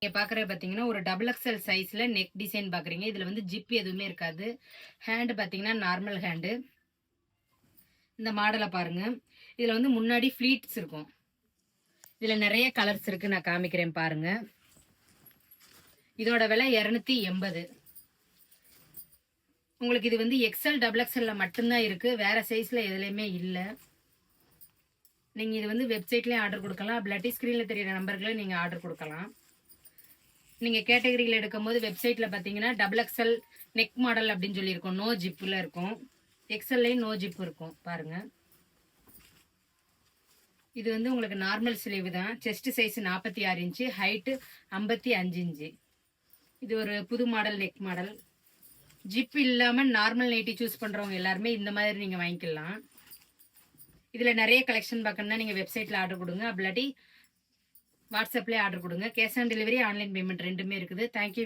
நீங்க பாக்குறது பாத்தீங்கன்னா ஒரு டபுள் எக்ஸ்எல் சைஸ்ல நெக் டிசைன் பாக்குறீங்க. இதுல வந்து ஜிப் எதுவுமே இருக்காது. ஹேண்ட் பாத்தீங்கன்னா நார்மல் ஹேண்டு. இந்த மாடலை பாருங்க. இதுல வந்து முன்னாடி ஃபிளீட்ஸ் இருக்கும். இதுல நிறைய கலர்ஸ் இருக்கு, நான் காமிக்கிறேன் பாருங்க. இதோட விலை 280. உங்களுக்கு இது வந்து எக்ஸ்எல் டபுள் எக்ஸ்எல்ல மட்டும்தான் இருக்கு, வேற சைஸ்ல எதுலையுமே இல்லை. நீங்க இது வந்து வெப்சைட்லயும் ஆர்டர் கொடுக்கலாம், இல்லாட்டி ஸ்கிரீன்ல தெரியுற நம்பர்களை நீங்க ஆர்டர் கொடுக்கலாம். நீங்க கேட்டகரியில் எடுக்கும் போது வெப்சைட்ல பாத்தீங்கன்னா டபுள் எக்ஸ்எல் நெக் மாடல் அப்படின்னு சொல்லி இருக்கும், நோ ஜிப்ல இருக்கும். எக்ஸ்எல்லையும் நோ ஜிப் இருக்கும் பாருங்க. இது வந்து உங்களுக்கு நார்மல் ஸ்லீவ் தான். Chest size 46 inch, height 55 inch. இது ஒரு புது மாடல் நெக் மாடல். ஜிப் இல்லாம நார்மல் நைட்டி சூஸ் பண்றவங்க எல்லாருமே இந்த மாதிரி நீங்க வாங்கிக்கலாம். இதுல நிறைய கலெக்ஷன் பார்க்கணும்னா நீங்க வெப்சைட்ல ஆர்டர் கொடுங்க, அப்படி இல்லாட்டி வாட்ஸ்அப்லேயே ஆர்டர் கொடுங்க. Cash on delivery, online payment ரெண்டுமே இருக்குது. தேங்க்யூ.